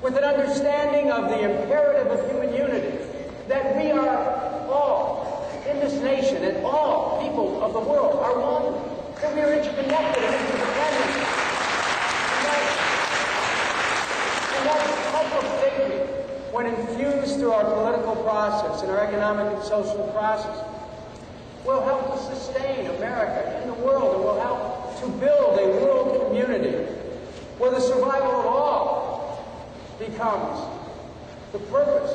with an understanding of the imperative of human unity, that we are all in this nation and all people of the world are one, that we are interconnected and interdependent. And that type of thinking, when infused through our political process and our economic and social process, will help to sustain America in the world and will help to build a world community where the survival of all becomes the purpose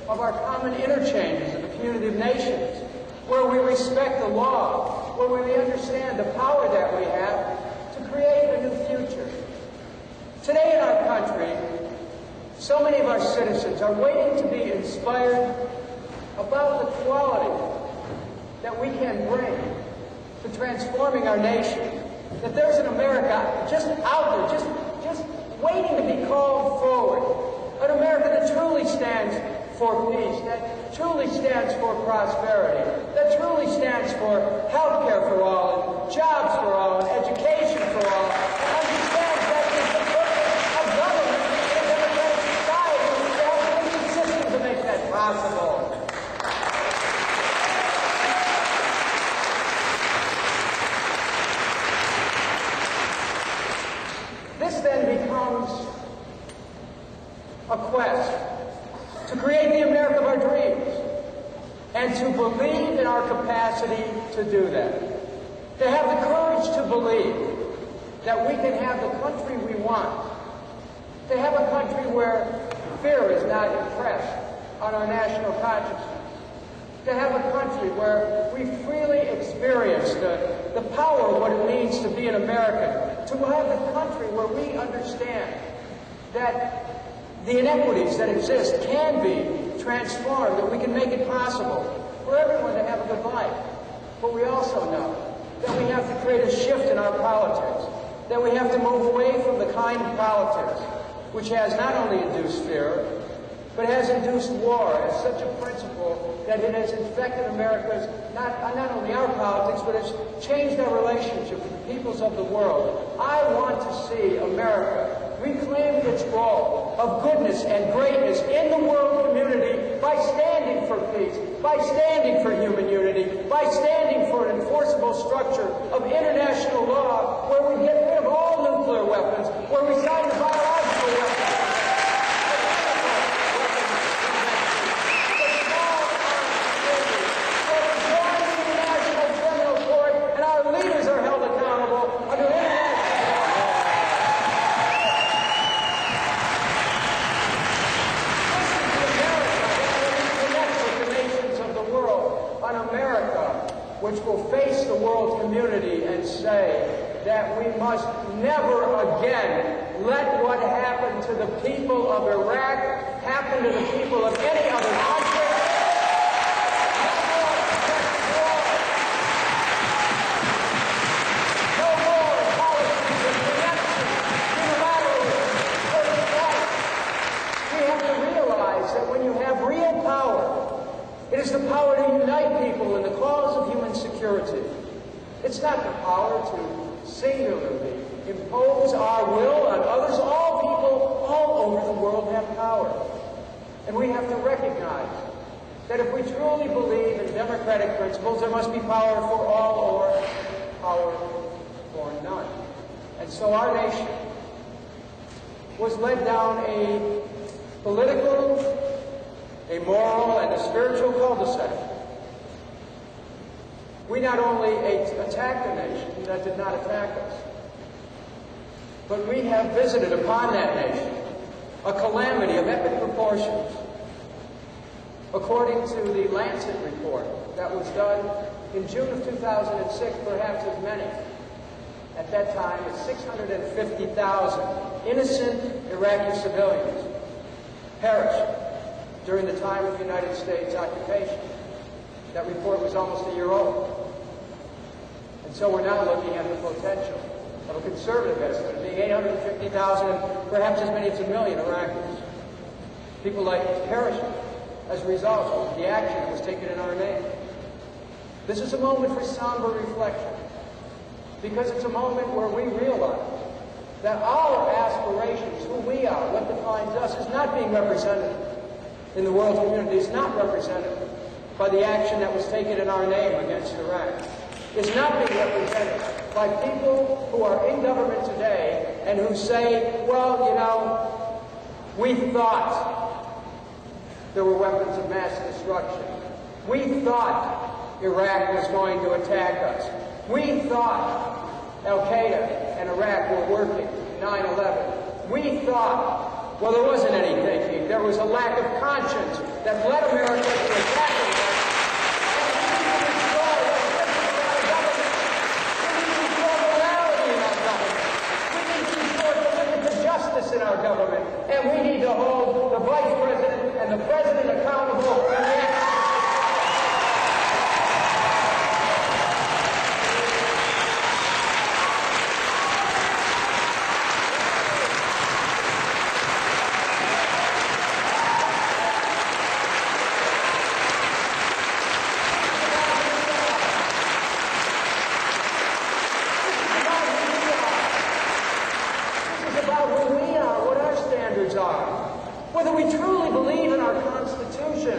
of our common interchanges of the community of nations, where we respect the law, where we understand the power that we have to create a new future. Today in our country, so many of our citizens are waiting to be inspired about the quality that we can bring to transforming our nation. That there's an America just out there, just waiting to be called forward. An America that truly stands for peace, that truly stands for prosperity, that truly stands for health care for all, and jobs for all, and education for all, and understands that is the purpose of government in a democratic society, and we have a good system to make that possible. This then becomes a quest to create the America of our dreams and to believe in our capacity to do that. To have the courage to believe that we can have the country we want. To have a country where fear is not impressed on our national consciousness. To have a country where we freely experience the power of what it means to be an American. To have the country where we understand that the inequities that exist can be transformed, that we can make it possible for everyone to have a good life. But we also know that we have to create a shift in our politics, that we have to move away from the kind of politics which has not only induced fear, but has induced war as such a principle that it has infected America's, not only our politics, but it's changed our relationship with the peoples of the world. I want to see America reclaim its role of goodness and greatness in the world community by standing for peace, by standing for human unity, by standing for an enforceable structure of international law where we get rid of all nuclear weapons, where we sign the biological weapons. Which will face the world community and say that we must never again let what happened to the people of Iraq happen to the people of any other country. No more policies of connection, unilateralism, or strife. We have to realize that when you have real power, it is the power to unite people in the cause of human security. It's not the power to singularly impose our will on others. All people all over the world have power. And we have to recognize that if we truly believe in democratic principles, there must be power for all or power for none. And so our nation was led down a political, a moral, and a spiritual cul-de-sac. We not only attacked a nation that did not attack us, but we have visited upon that nation a calamity of epic proportions. According to the Lancet report that was done in June of 2006, perhaps as many at that time as 650,000 innocent Iraqi civilians perished during the time of the United States occupation. That report was almost a year old. And so we're now looking at the potential of a conservative estimate being 850,000 and perhaps as many as 1 million Iraqis. People like perishing as a result of the action that was taken in our name. This is a moment for somber reflection, because it's a moment where we realize that our aspirations, who we are, what defines us, is not being represented in the world community, is not represented by the action that was taken in our name against Iraq, is not being represented by people who are in government today and who say, well, you know, we thought there were weapons of mass destruction. We thought Iraq was going to attack us. We thought Al-Qaeda and Iraq were working, 9/11. We thought, well, there wasn't any thinking. There was a lack of conscience that led America to attack Iraq. In our government, and we need to hold the Vice President and the President accountable for the actions. Whether we truly believe in our Constitution,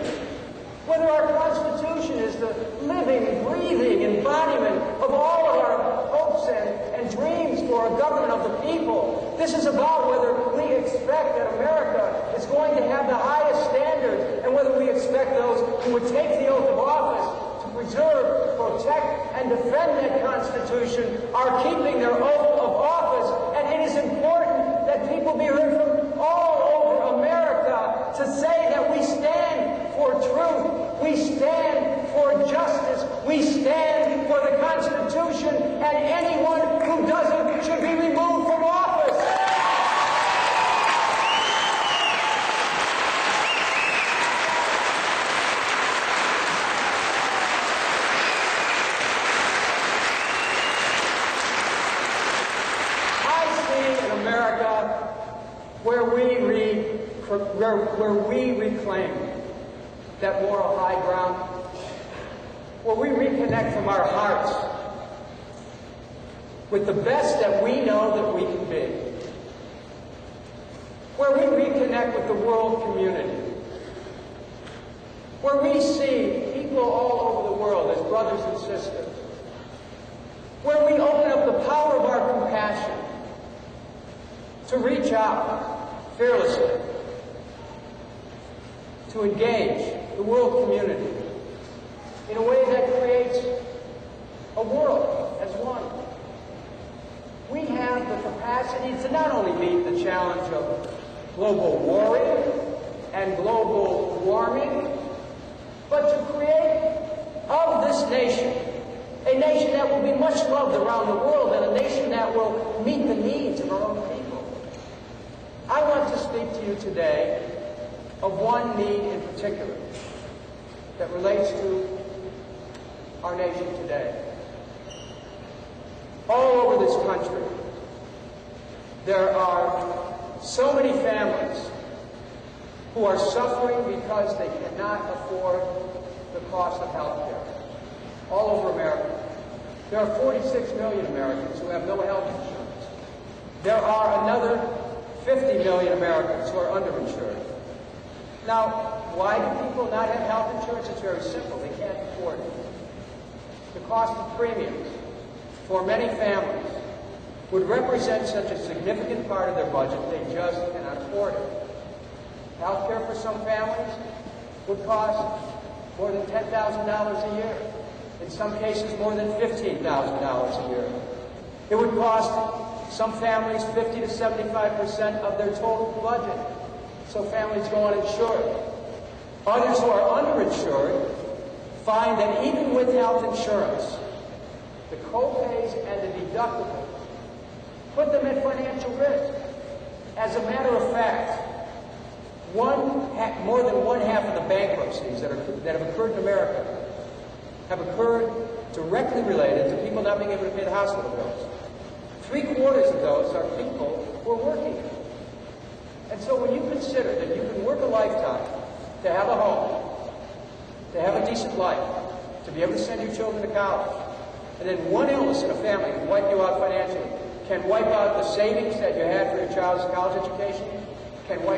whether our Constitution is the living, breathing embodiment of all of our hopes and dreams for a government of the people. This is about whether we expect that America is going to have the highest standards, and whether we expect those who would take the oath of office to preserve, protect, and defend that Constitution are keeping their oath of office. And it is important that people be heard from all over America to say that we stand for truth, we stand for justice, we stand for the Constitution, and anyone who doesn't should be removed from office. Where we reclaim that moral high ground, where we reconnect from our hearts with the best that we know that we can be, where we reconnect with the world community, where we see people all over the world as brothers and sisters, where we open up the power of our compassion to reach out fearlessly, to engage the world community in a way that creates a world as one. We have the capacity to not only meet the challenge of global warring and global warming, but to create of this nation a nation that will be much loved around the world, and a nation that will meet the needs of our own people. I want to speak to you today of one need in particular that relates to our nation today. All over this country, there are so many families who are suffering because they cannot afford the cost of health care. All over America. There are 46 million Americans who have no health insurance. There are another 50 million Americans who are underinsured. Now, why do people not have health insurance? It's very simple. They can't afford it. The cost of premiums for many families would represent such a significant part of their budget, they just cannot afford it. Health care for some families would cost more than $10,000 a year. In some cases, more than $15,000 a year. It would cost some families 50 to 75% of their total budget. So families go uninsured. Others who are underinsured find that even with health insurance, the co-pays and the deductibles put them at financial risk. As a matter of fact, more than one half of the bankruptcies that have occurred in America have occurred directly related to people not being able to pay the hospital bills. 3/4 of those are people who are working. And so when you consider that you can work a lifetime to have a home, to have a decent life, to be able to send your children to college, and then one illness in a family can wipe you out financially, can wipe out the savings that you had for your child's college education, can wipe